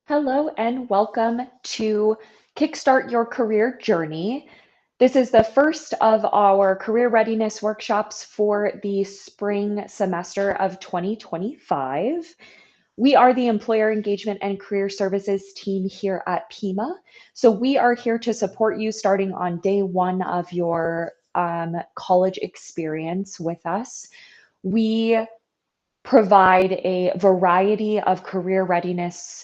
Hello and welcome to Kickstart Your Career Journey. This is the first of our career readiness workshops for the spring semester of 2025. We are the Employer Engagement and Career Services team here at PIMA. So we are here to support you starting on day one of your college experience with us. We provide a variety of career readiness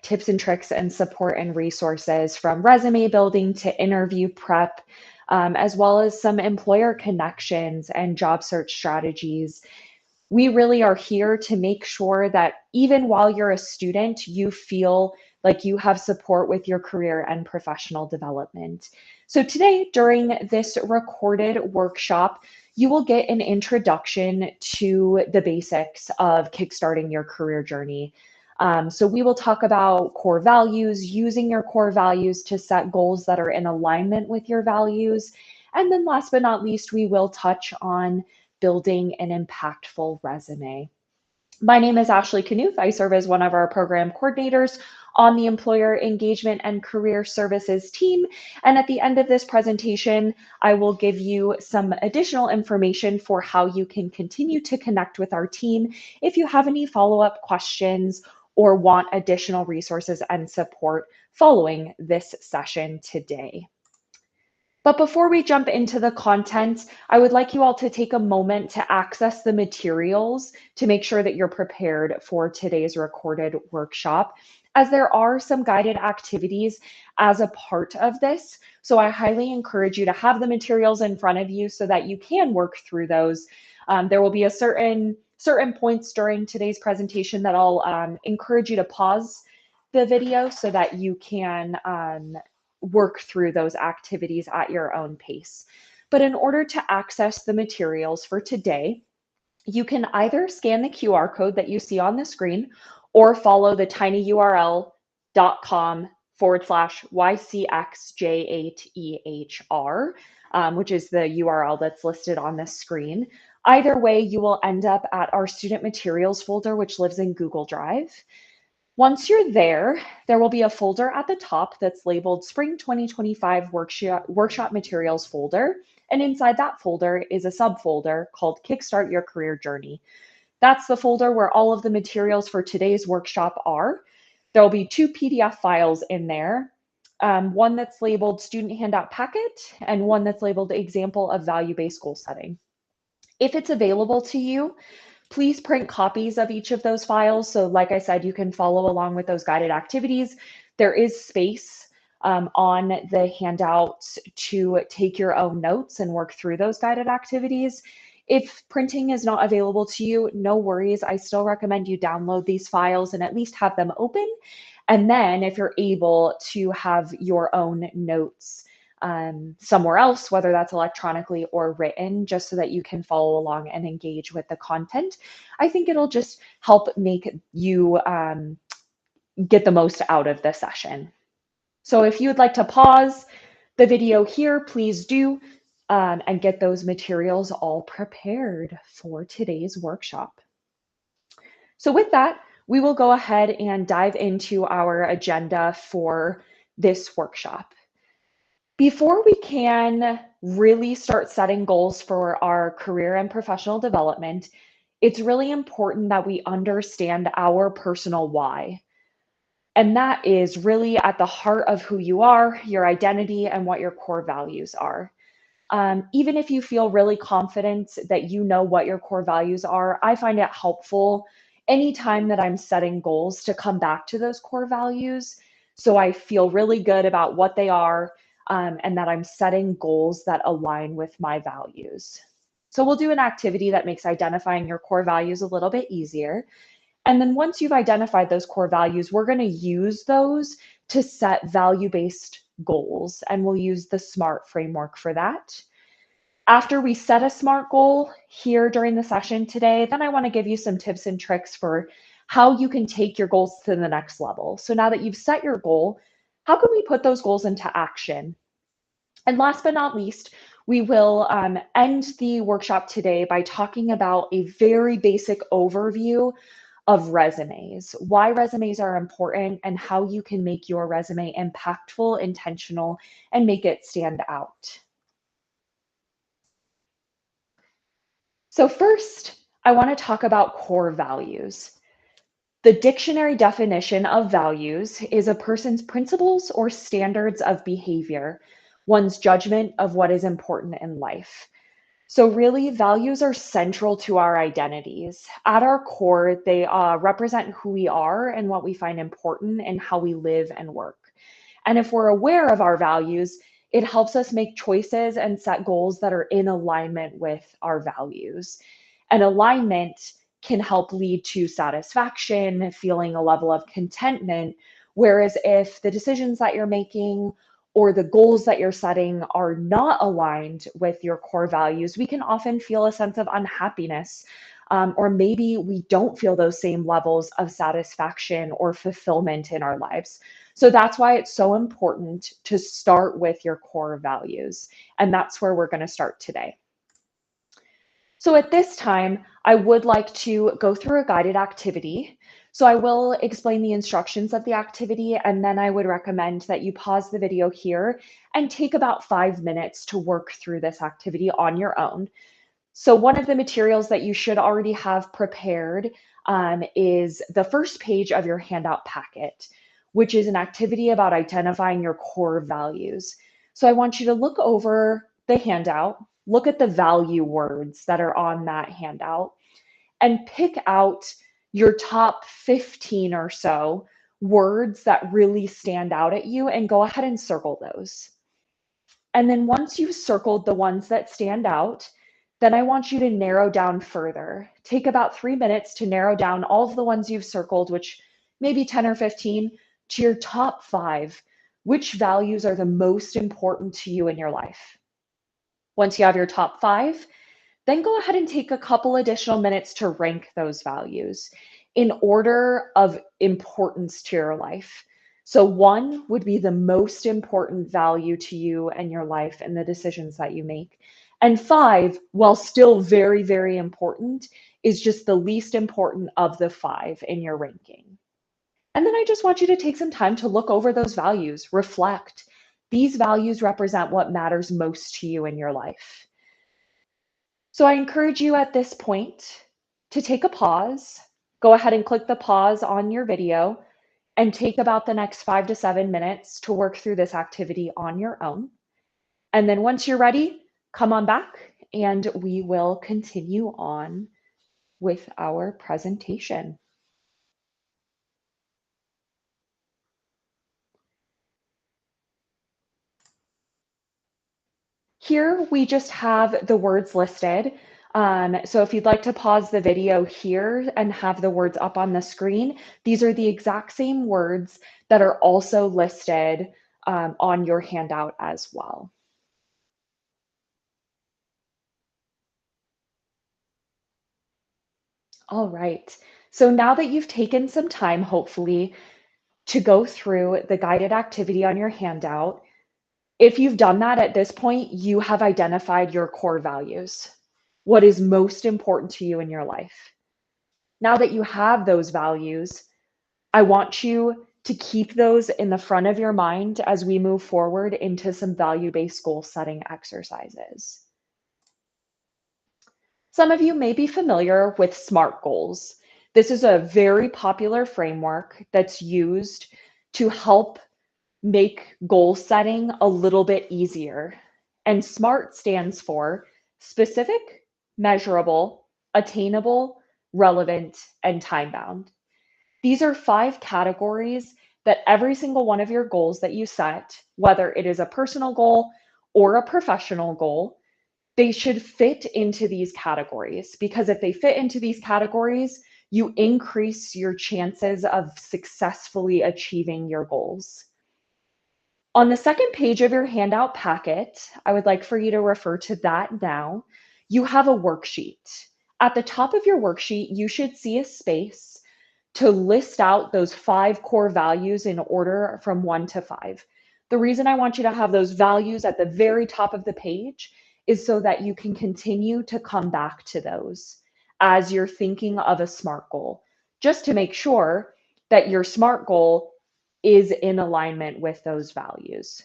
tips and tricks and support and resources from resume building to interview prep, as well as some employer connections and job search strategies. We really are here to make sure that even while you're a student, you feel like you have support with your career and professional development. So today, during this recorded workshop, you will get an introduction to the basics of kickstarting your career journey. So we will talk about core values, using your core values to set goals that are in alignment with your values. And then last but not least, we will touch on building an impactful resume. My name is Ashley Knuth. I serve as one of our program coordinators on the Employer Engagement and Career Services team. And at the end of this presentation, I will give you some additional information for how you can continue to connect with our team if you have any follow-up questions or want additional resources and support following this session today. But before we jump into the content, I would like you all to take a moment to access the materials to make sure that you're prepared for today's recorded workshop, as there are some guided activities as a part of this. So I highly encourage you to have the materials in front of you so that you can work through those. There will be a certain points during today's presentation that I'll encourage you to pause the video so that you can work through those activities at your own pace. But in order to access the materials for today, you can either scan the QR code that you see on the screen or follow the tinyurl.com/YCXJ8EHR, which is the URL that's listed on the screen. Either way, you will end up at our student materials folder, which lives in Google Drive. Once you're there, there will be a folder at the top that's labeled Spring 2025 Workshop Materials folder. And inside that folder is a subfolder called Kickstart Your Career Journey. That's the folder where all of the materials for today's workshop are. There will be 2 PDF files in there, one that's labeled Student Handout Packet and one that's labeled Example of Value-Based Goal Setting. If it's available to you, please print copies of each of those files. So like I said, you can follow along with those guided activities. There is space on the handouts to take your own notes and work through those guided activities. If printing is not available to you, no worries. I still recommend you download these files and at least have them open. And then if you're able to have your own notes somewhere else, whether that's electronically or written, just so that you can follow along and engage with the content, I think it'll just help make you get the most out of the session. So if you'd like to pause the video here, please do, and get those materials all prepared for today's workshop. So with that, we will go ahead and dive into our agenda for this workshop. Before we can really start setting goals for our career and professional development, it's really important that we understand our personal why. And that is really at the heart of who you are, your identity, and what your core values are. Even if you feel really confident that you know what your core values are, I find it helpful anytime that I'm setting goals to come back to those core values. So I feel really good about what they are, and that I'm setting goals that align with my values. So we'll do an activity that makes identifying your core values a little bit easier. And then once you've identified those core values, we're going to use those to set value-based goals, and we'll use the SMART framework for that. After we set a SMART goal here during the session today, then I want to give you some tips and tricks for how you can take your goals to the next level. So now that you've set your goal, how can we put those goals into action? And last but not least, we will end the workshop today by talking about a very basic overview of resumes, why resumes are important, and how you can make your resume impactful, intentional, and make it stand out. So first, I want to talk about core values. The dictionary definition of values is a person's principles or standards of behavior, one's judgment of what is important in life. So, really, values are central to our identities. At our core, they represent who we are and what we find important and how we live and work. And if we're aware of our values, it helps us make choices and set goals that are in alignment with our values. And alignment can help lead to satisfaction, feeling a level of contentment. Whereas if the decisions that you're making or the goals that you're setting are not aligned with your core values, we can often feel a sense of unhappiness. Or maybe we don't feel those same levels of satisfaction or fulfillment in our lives. So that's why it's so important to start with your core values. And that's where we're going to start today. So at this time, I would like to go through a guided activity. So I will explain the instructions of the activity, and then I would recommend that you pause the video here and take about 5 minutes to work through this activity on your own. So one of the materials that you should already have prepared is the first page of your handout packet, which is an activity about identifying your core values. So I want you to look over the handout, look at the value words that are on that handout, and pick out your top 15 or so words that really stand out at you and go ahead and circle those. And then once you've circled the ones that stand out, then I want you to narrow down further. Take about 3 minutes to narrow down all of the ones you've circled, which maybe 10 or 15, to your top 5. Which values are the most important to you in your life? Once you have your top 5, then go ahead and take a couple additional minutes to rank those values in order of importance to your life. So 1 would be the most important value to you and your life and the decisions that you make. And 5, while still very, very important, is just the least important of the 5 in your ranking. And then I just want you to take some time to look over those values, reflect. These values represent what matters most to you in your life. So I encourage you at this point to take a pause. Go ahead and click the pause on your video and take about the next 5 to 7 minutes to work through this activity on your own. And then once you're ready, come on back and we will continue on with our presentation. Here we just have the words listed. So if you'd like to pause the video here and have the words up on the screen, these are the exact same words that are also listed on your handout as well. All right. So now that you've taken some time, hopefully, to go through the guided activity on your handout, if you've done that at this point, you have identified your core values, what is most important to you in your life. Now that you have those values, I want you to keep those in the front of your mind as we move forward into some value-based goal setting exercises. Some of you may be familiar with SMART goals. This is a very popular framework that's used to help make goal setting a little bit easier. And SMART stands for specific, measurable, attainable, relevant, and time-bound. These are 5 categories that every single one of your goals that you set, whether it is a personal goal or a professional goal, they should fit into these categories, because if they fit into these categories, you increase your chances of successfully achieving your goals. On the second page of your handout packet, I would like for you to refer to that now. You have a worksheet. At the top of your worksheet, you should see a space to list out those 5 core values in order from 1 to 5. The reason I want you to have those values at the very top of the page is so that you can continue to come back to those as you're thinking of a SMART goal. just to make sure that your SMART goal is in alignment with those values.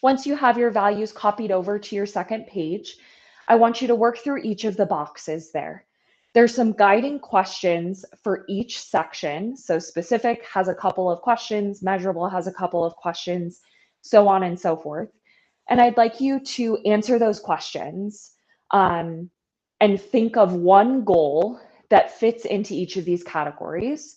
Once you have your values copied over to your second page, I want you to work through each of the boxes there. There's some guiding questions for each section. So specific has a couple of questions, measurable has a couple of questions, so on and so forth. And I'd like you to answer those questions and think of one goal that fits into each of these categories.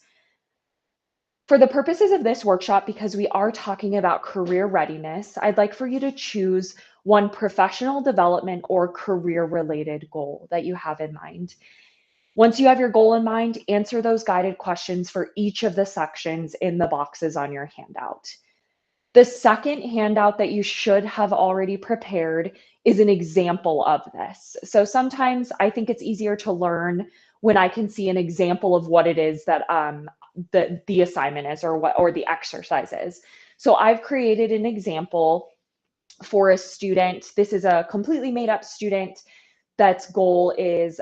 For the purposes of this workshop, because we are talking about career readiness, I'd like for you to choose one professional development or career related goal that you have in mind. Once you have your goal in mind, answer those guided questions for each of the sections in the boxes on your handout. The second handout that you should have already prepared is an example of this. So sometimes I think it's easier to learn when I can see an example of what it is that the assignment is or the exercise is. So I've created an example for a student. This is a completely made up student that's goal is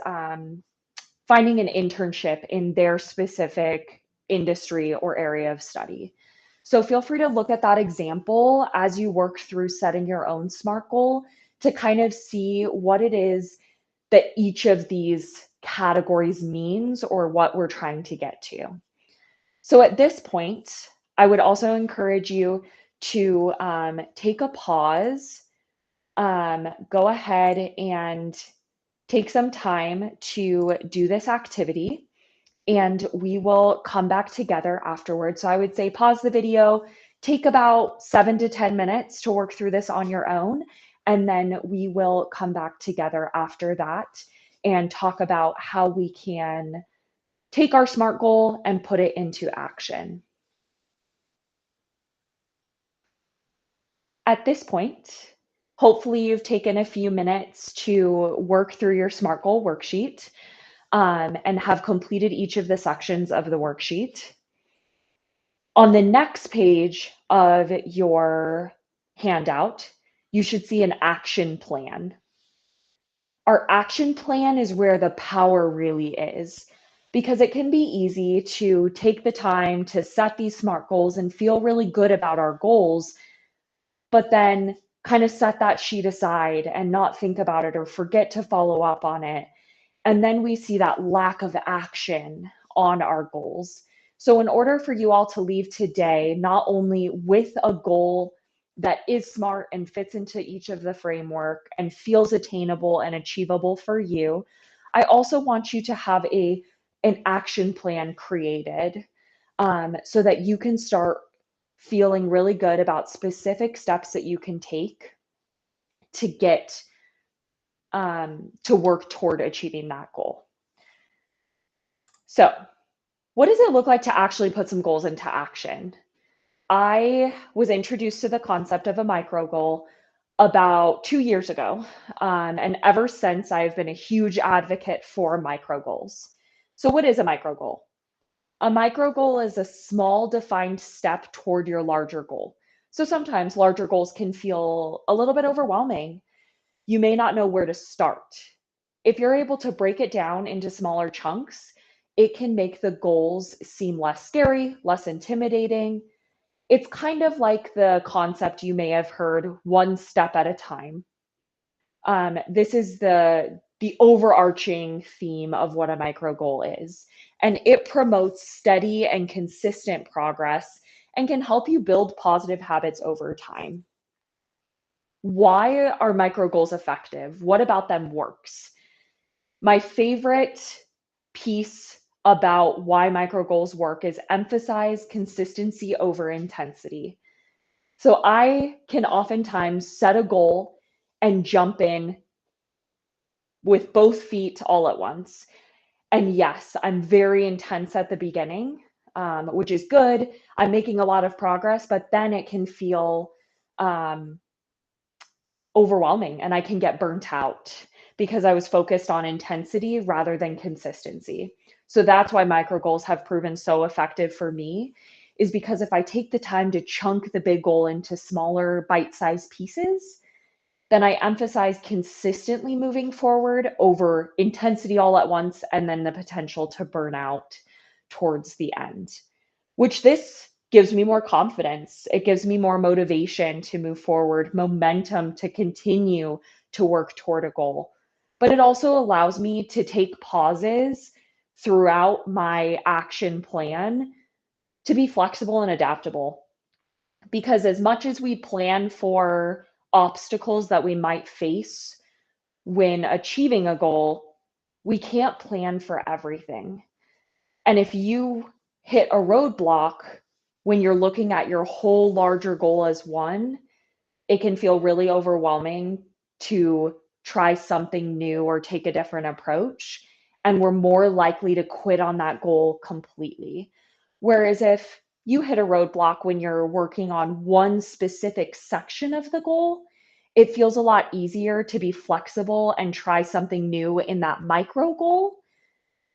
finding an internship in their specific industry or area of study. So feel free to look at that example as you work through setting your own SMART goal to kind of see what it is that each of these categories means or what we're trying to get to. So at this point, I would also encourage you to take a pause, go ahead and take some time to do this activity, and we will come back together afterwards. So I would say pause the video, take about 7 to 10 minutes to work through this on your own, and then we will come back together after that and talk about how we can take our SMART goal and put it into action. At this point, hopefully you've taken a few minutes to work through your SMART goal worksheet and have completed each of the sections of the worksheet. On the next page of your handout, you should see an action plan. Our action plan is where the power really is, because it can be easy to take the time to set these SMART goals and feel really good about our goals, but then kind of set that sheet aside and not think about it or forget to follow up on it. And then we see that lack of action on our goals. So in order for you all to leave today, not only with a goal that is SMART and fits into each of the framework and feels attainable and achievable for you, I also want you to have an action plan created so that you can start feeling really good about specific steps that you can take to get to work toward achieving that goal. So what does it look like to actually put some goals into action? I was introduced to the concept of a micro goal about 2 years ago. And ever since, I've been a huge advocate for micro goals. So what is a micro goal? A micro goal is a small defined step toward your larger goal. So sometimes larger goals can feel a little bit overwhelming. You may not know where to start. If you're able to break it down into smaller chunks, it can make the goals seem less scary, less intimidating. It's kind of like the concept you may have heard, one step at a time. This is the overarching theme of what a micro goal is, and it promotes steady and consistent progress and can help you build positive habits over time. Why are micro goals effective? What about them works? My favorite piece about why micro goals work is emphasize consistency over intensity. So I can oftentimes set a goal and jump in with both feet all at once. And yes, I'm very intense at the beginning, which is good. I'm making a lot of progress, but then it can feel overwhelming and I can get burnt out because I was focused on intensity rather than consistency. So that's why micro goals have proven so effective for me, is because if I take the time to chunk the big goal into smaller bite-sized pieces, then I emphasize consistently moving forward over intensity all at once and then the potential to burn out towards the end, which this gives me more confidence. It gives me more motivation to move forward, momentum to continue to work toward a goal. But it also allows me to take pauses throughout my action plan to be flexible and adaptable. Because as much as we plan for obstacles that we might face when achieving a goal, we can't plan for everything. And if you hit a roadblock when you're looking at your whole larger goal as one, it can feel really overwhelming to try something new or take a different approach. And we're more likely to quit on that goal completely. Whereas if you hit a roadblock when you're working on one specific section of the goal, it feels a lot easier to be flexible and try something new in that micro goal,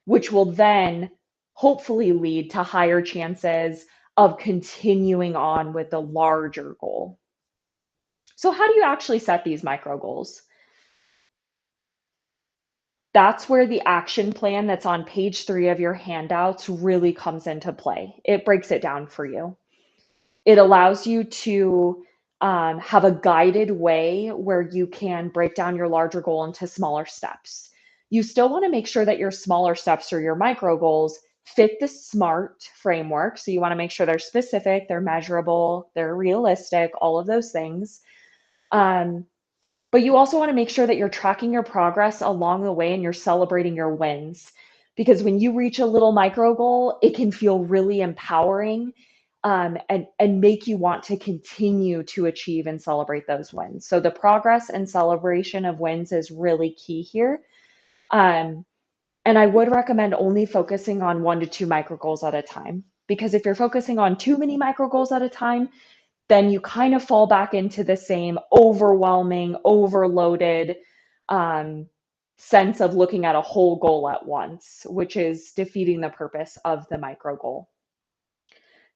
which will then hopefully lead to higher chances of continuing on with the larger goal. So, how do you actually set these micro goals? That's where the action plan that's on page 3 of your handouts really comes into play. It breaks it down for you. It allows you to have a guided way where you can break down your larger goal into smaller steps. You still want to make sure that your smaller steps or your micro goals fit the SMART framework. So you want to make sure they're specific, they're measurable, they're realistic, all of those things. But you also want to make sure that you're tracking your progress along the way and you're celebrating your wins. Because when you reach a little micro goal, it can feel really empowering, and make you want to continue to achieve and celebrate those wins. So the progress and celebration of wins is really key here. Um, and I would recommend only focusing on 1 to 2 micro goals at a time. Because if you're focusing on too many micro goals at a time, then you kind of fall back into the same overwhelming, overloaded um, sense of looking at a whole goal at once, which is defeating the purpose of the micro goal.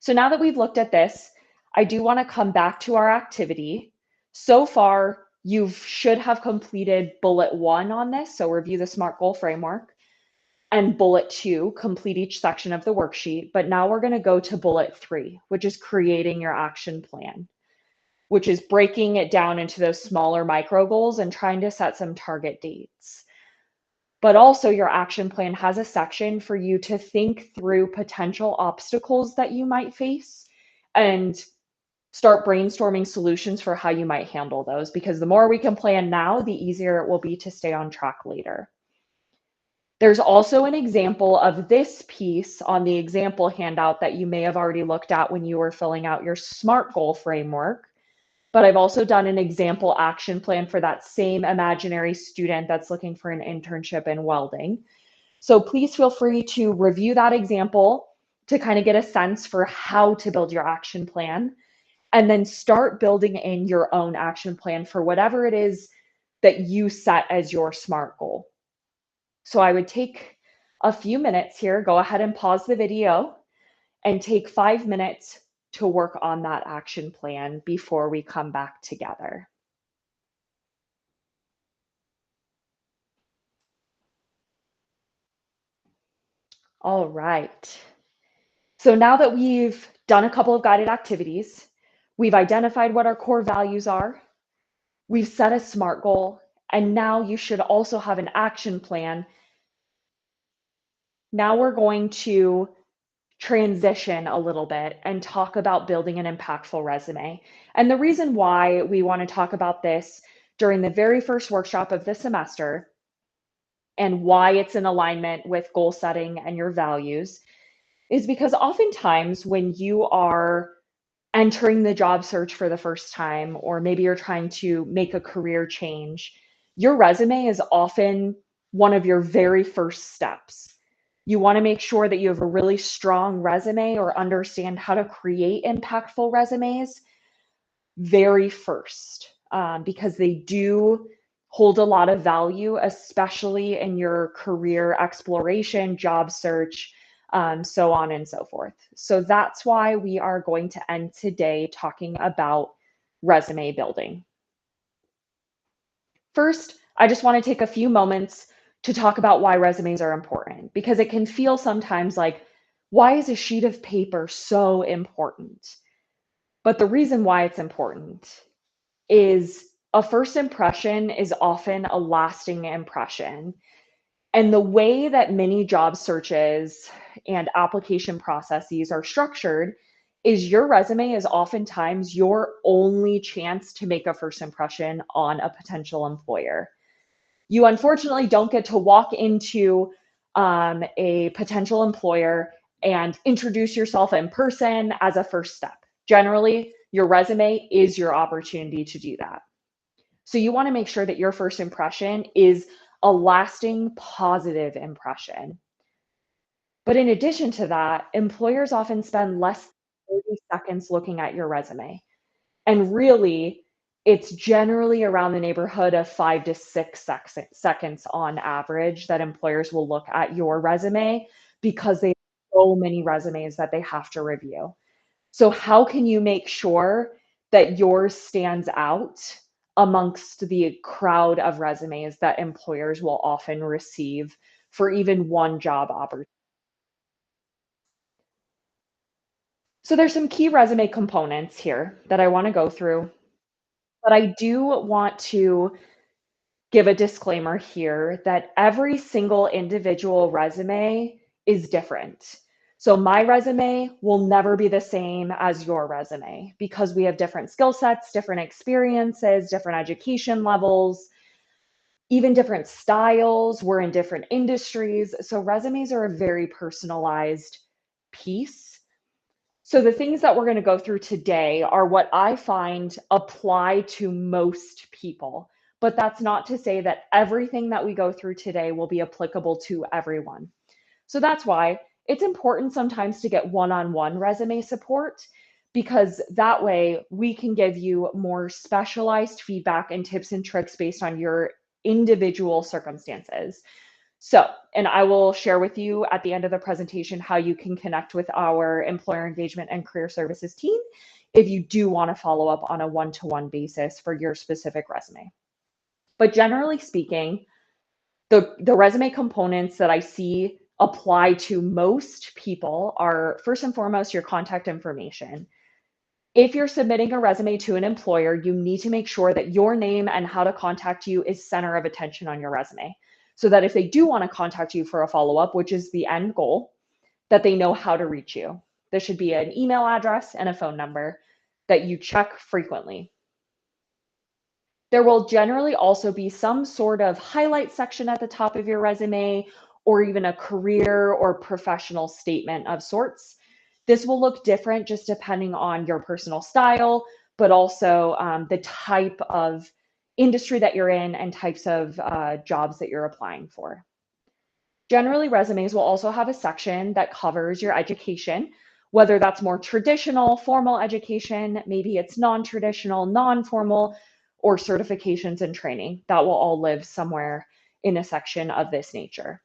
So now that we've looked at this, I do want to come back to our activity. So far, you should have completed bullet 1 on this. So review the SMART goal framework. And bullet 2, complete each section of the worksheet. But now we're going to go to bullet 3, which is creating your action plan, which is breaking it down into those smaller micro goals and trying to set some target dates. But also, your action plan has a section for you to think through potential obstacles that you might face and start brainstorming solutions for how you might handle those. Because the more we can plan now, the easier it will be to stay on track later. There's also an example of this piece on the example handout that you may have already looked at when you were filling out your SMART goal framework. But I've also done an example action plan for that same imaginary student that's looking for an internship in welding. So please feel free to review that example to kind of get a sense for how to build your action plan, and then start building in your own action plan for whatever it is that you set as your SMART goal. So I would take a few minutes here, go ahead and pause the video and take 5 minutes to work on that action plan before we come back together. All right. So now that we've done a couple of guided activities, we've identified what our core values are, we've set a SMART goal, and now you should also have an action plan. Now we're going to transition a little bit and talk about building an impactful resume. And the reason why we want to talk about this during the very first workshop of the semester and why it's in alignment with goal setting and your values is because oftentimes when you are entering the job search for the first time, or maybe you're trying to make a career change, your resume is often one of your very first steps. You want to make sure that you have a really strong resume or understand how to create impactful resumes very first, because they do hold a lot of value, especially in your career exploration, job search, so on and so forth. So that's why we are going to end today talking about resume building. First, I just want to take a few moments to talk about why resumes are important, because it can feel sometimes like, Why is a sheet of paper so important? But the reason why it's important is a first impression is often a lasting impression. And the way that many job searches and application processes are structured is your resume is oftentimes your only chance to make a first impression on a potential employer. You unfortunately don't get to walk into a potential employer and introduce yourself in person as a first step. Generally, your resume is your opportunity to do that. So you want to make sure that your first impression is a lasting positive impression. But in addition to that, employers often spend less than 30 seconds looking at your resume. And really, it's generally around the neighborhood of 5 to 6 seconds on average that employers will look at your resume because they have so many resumes that they have to review. So, how can you make sure that yours stands out amongst the crowd of resumes that employers will often receive for even one job opportunity? So, there's some key resume components here that I want to go through, but I do want to give a disclaimer here that every single individual resume is different. So my resume will never be the same as your resume because we have different skill sets, different experiences, different education levels, even different styles. We're in different industries. So resumes are a very personalized piece. So the things that we're going to go through today are what I find apply to most people. But that's not to say that everything that we go through today will be applicable to everyone. So that's why it's important sometimes to get one-on-one resume support because that way we can give you more specialized feedback and tips and tricks based on your individual circumstances. So, and I will share with you at the end of the presentation how you can connect with our employer engagement and career services team if you do want to follow up on a one-to-one basis for your specific resume. But generally speaking, the resume components that I see apply to most people are first and foremost your contact information. If you're submitting a resume to an employer, you need to make sure that your name and how to contact you is center of attention on your resume. So that if they do want to contact you for a follow-up, which is the end goal, that they know how to reach you. There should be an email address and a phone number that you check frequently. There will generally also be some sort of highlight section at the top of your resume or even a career or professional statement of sorts. This will look different just depending on your personal style, but also the type of industry that you're in and types of jobs that you're applying for. Generally, resumes will also have a section that covers your education, whether that's more traditional, formal education, maybe it's non-traditional, non-formal, or certifications and training. That will all live somewhere in a section of this nature.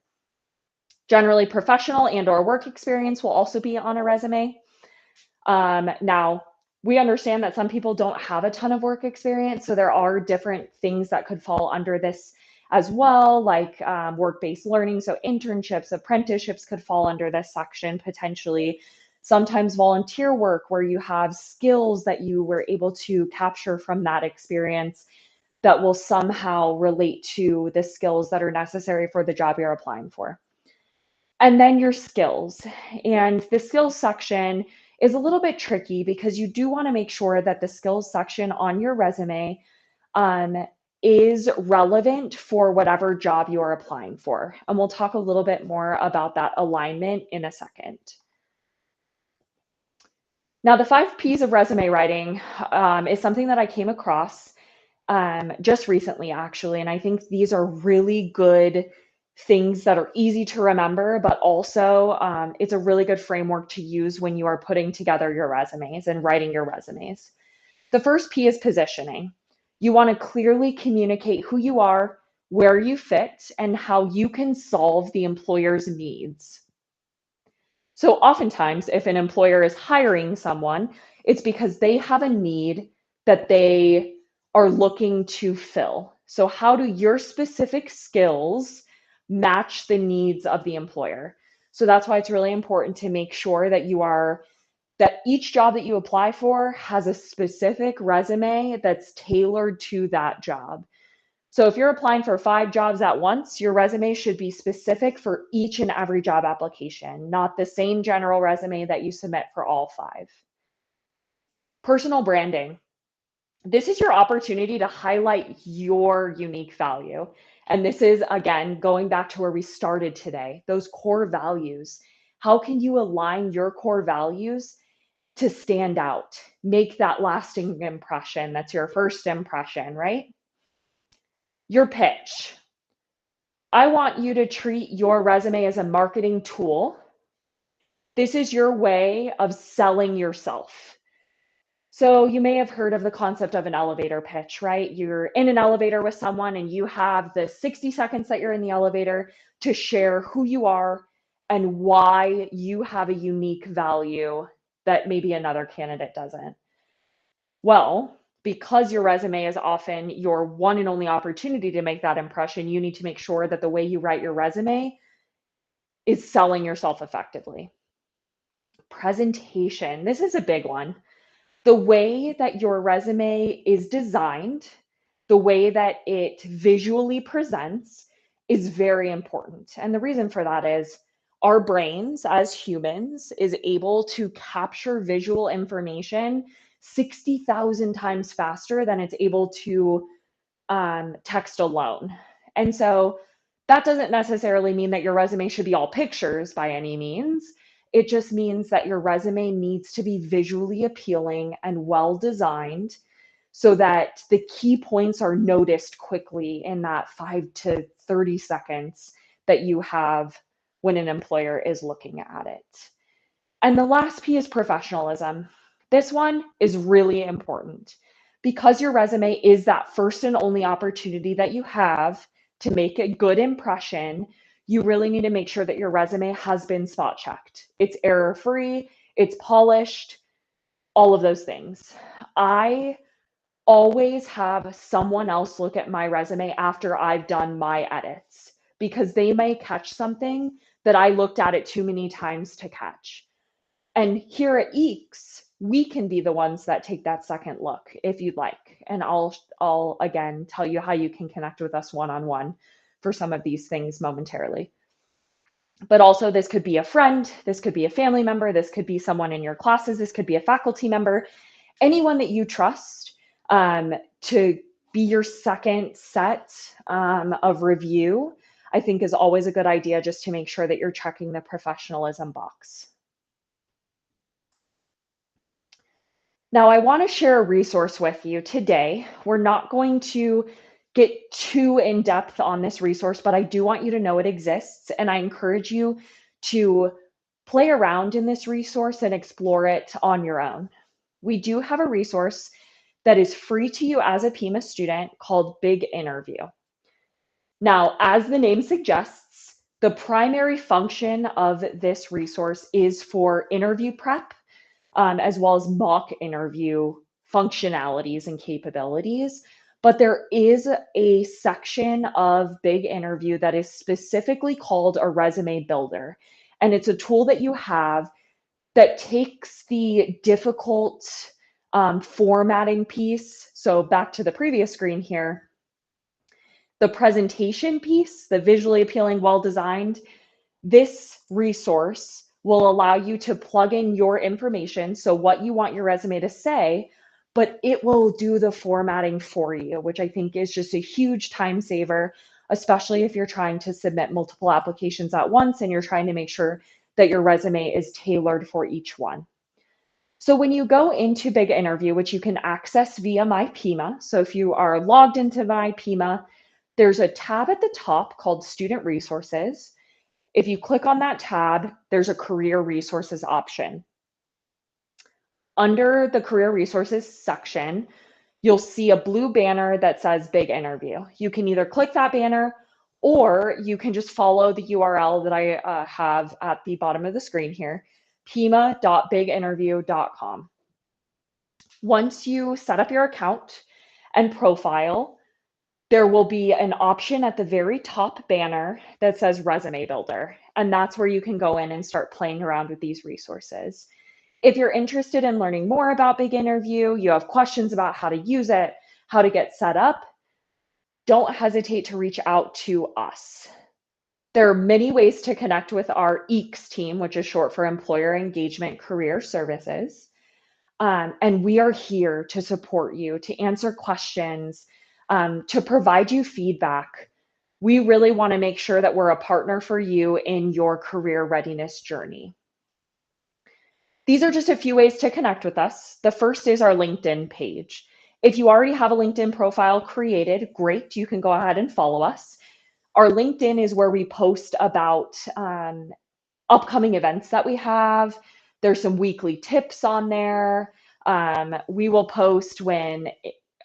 Generally, professional and or work experience will also be on a resume. Now, we understand that some people don't have a ton of work experience, so there are different things that could fall under this as well, like work-based learning. So internships, apprenticeships could fall under this section potentially. Sometimes volunteer work where you have skills that you were able to capture from that experience that will somehow relate to the skills that are necessary for the job you're applying for. And then your skills. And the skills section is a little bit tricky because you do want to make sure that the skills section on your resume um, is relevant for whatever job you are applying for. And we'll talk a little bit more about that alignment in a second. Now, the 5 Ps of resume writing is something that I came across just recently, actually. And I think these are really good things that are easy to remember, but also it's a really good framework to use when you are putting together your resumes and writing your resumes. The first P is positioning. You want to clearly communicate who you are, where you fit, and how you can solve the employer's needs. So oftentimes, if an employer is hiring someone, it's because they have a need that they are looking to fill. So how do your specific skills match the needs of the employer? So that's why it's really important to make sure that each job that you apply for has a specific resume that's tailored to that job. So if you're applying for 5 jobs at once, your resume should be specific for each and every job application, not the same general resume that you submit for all 5. Personal branding. This is your opportunity to highlight your unique value. And this is, again, going back to where we started today, those core values. How can you align your core values to stand out, make that lasting impression? That's your first impression, right? Your pitch. I want you to treat your resume as a marketing tool. This is your way of selling yourself. So you may have heard of the concept of an elevator pitch, right? You're in an elevator with someone and you have the 60 seconds that you're in the elevator to share who you are and why you have a unique value that maybe another candidate doesn't. Well, because your resume is often your one and only opportunity to make that impression, you need to make sure that the way you write your resume is selling yourself effectively. Presentation. This is a big one. The way that your resume is designed, the way that it visually presents is very important. And the reason for that is our brains as humans is able to capture visual information 60,000 times faster than it's able to text alone. And so that doesn't necessarily mean that your resume should be all pictures by any means. It just means that your resume needs to be visually appealing and well designed so that the key points are noticed quickly in that 5 to 30 seconds that you have when an employer is looking at it. And the last P is professionalism. This one is really important because your resume is that first and only opportunity that you have to make a good impression. You really need to make sure that your resume has been spot checked. It's error free, it's polished, all of those things. I always have someone else look at my resume after I've done my edits because they may catch something that I looked at it too many times to catch. And here at EECS, we can be the ones that take that second look if you'd like. And I'll again tell you how you can connect with us one-on-one for some of these things momentarily. But also this could be a friend, this could be a family member, this could be someone in your classes, this could be a faculty member, anyone that you trust to be your second set of review, I think is always a good idea just to make sure that you're checking the professionalism box. Now, I want to share a resource with you today. We're not going to get too in depth on this resource, but I do want you to know it exists. And I encourage you to play around in this resource and explore it on your own. We do have a resource that is free to you as a PIMA student called Big Interview. Now, as the name suggests, the primary function of this resource is for interview prep, as well as mock interview functionalities and capabilities. But there is a section of Big Interview that is specifically called a resume builder. And it's a tool that you have that takes the difficult formatting piece. So back to the previous screen here, the presentation piece, the visually appealing, well-designed, this resource will allow you to plug in your information, so what you want your resume to say, but it will do the formatting for you, which I think is just a huge time saver, especially if you're trying to submit multiple applications at once and you're trying to make sure that your resume is tailored for each one. So when you go into Big Interview, which you can access via My PIMA, so if you are logged into My PIMA, there's a tab at the top called Student Resources. If you click on that tab, there's a Career Resources option. Under the Career Resources section, you'll see a blue banner that says Big Interview. You can either click that banner or you can just follow the URL that I have at the bottom of the screen here, pima.biginterview.com. Once you set up your account and profile, there will be an option at the very top banner that says Resume Builder, and that's where you can go in and start playing around with these resources. If you're interested in learning more about Big Interview, you have questions about how to use it, how to get set up, don't hesitate to reach out to us. There are many ways to connect with our EECS team, which is short for Employer Engagement Career Services. And we are here to support you, to answer questions, to provide you feedback. We really want to make sure that we're a partner for you in your career readiness journey. These are just a few ways to connect with us. The first is our LinkedIn page. If you already have a LinkedIn profile created, great, you can go ahead and follow us. Our LinkedIn is where we post about upcoming events that we have. There's some weekly tips on there. We will post when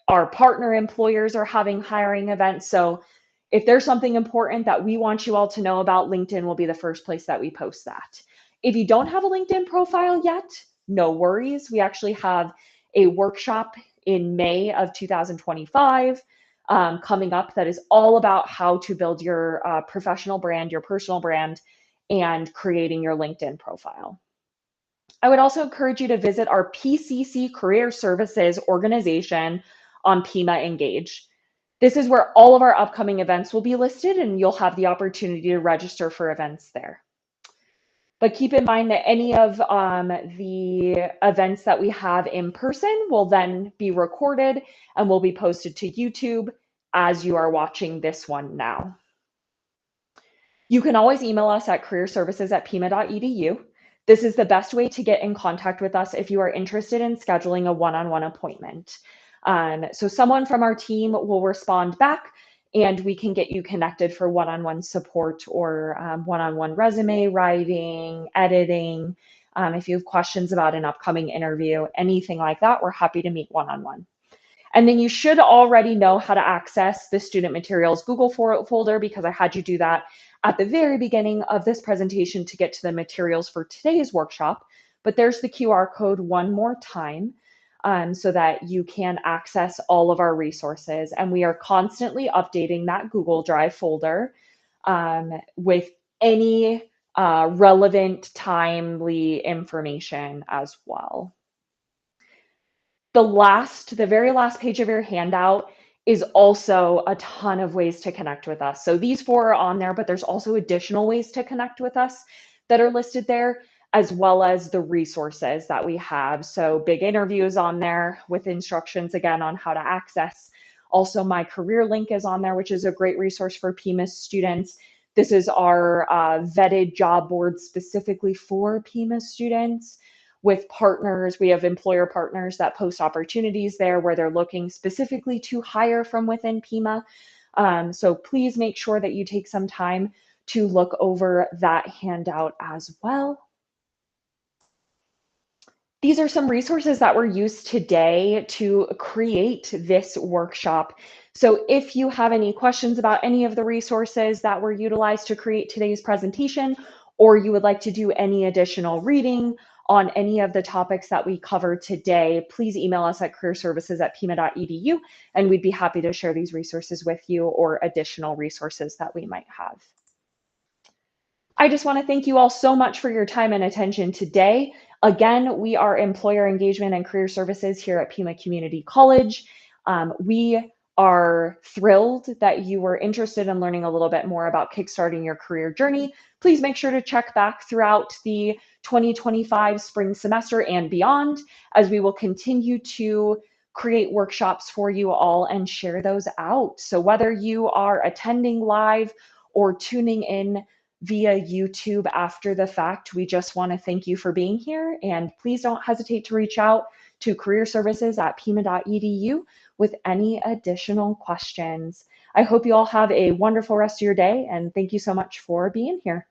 our partner employers are having hiring events. So if there's something important that we want you all to know about, LinkedIn will be the first place that we post that. If you don't have a LinkedIn profile yet, no worries. We actually have a workshop in May of 2025 coming up that is all about how to build your professional brand, your personal brand, and creating your LinkedIn profile. I would also encourage you to visit our PCC Career Services organization on Pima Engage. This is where all of our upcoming events will be listed, and you'll have the opportunity to register for events there. But keep in mind that any of the events that we have in person will then be recorded and will be posted to YouTube as you are watching this one now. You can always email us at careerservices@pima.edu. This is the best way to get in contact with us if you are interested in scheduling a one-on-one appointment. So someone from our team will respond back and we can get you connected for one-on-one support or one-on-one resume writing, editing. If you have questions about an upcoming interview, anything like that, we're happy to meet one-on-one. And then you should already know how to access the student materials Google folder because I had you do that at the very beginning of this presentation to get to the materials for today's workshop. But there's the QR code one more time so that you can access all of our resources. And we are constantly updating that Google Drive folder with any relevant, timely information as well. The very last page of your handout is also a ton of ways to connect with us. So these 4 are on there, but there's also additional ways to connect with us that are listed there, as well as the resources that we have. So Big Interview is on there with instructions again on how to access. Also, my career link is on there, which is a great resource for PIMA students. This is our vetted job board specifically for PIMA students. With partners, we have employer partners that post opportunities there where they're looking specifically to hire from within PIMA. So please make sure that you take some time to look over that handout as well. These are some resources that were used today to create this workshop. So if you have any questions about any of the resources that were utilized to create today's presentation, or you would like to do any additional reading on any of the topics that we covered today, please email us at careerservices@pima.edu, and we'd be happy to share these resources with you or additional resources that we might have. I just want to thank you all so much for your time and attention today. Again, we are Employer Engagement and Career Services here at Pima Community College. We are thrilled that you were interested in learning a little bit more about kickstarting your career journey. Please make sure to check back throughout the 2025 spring semester and beyond, as we will continue to create workshops for you all and share those out. So whether you are attending live or tuning in via YouTube after the fact, we just want to thank you for being here, and please don't hesitate to reach out to careerservices@pima.edu with any additional questions. I hope you all have a wonderful rest of your day, and thank you so much for being here.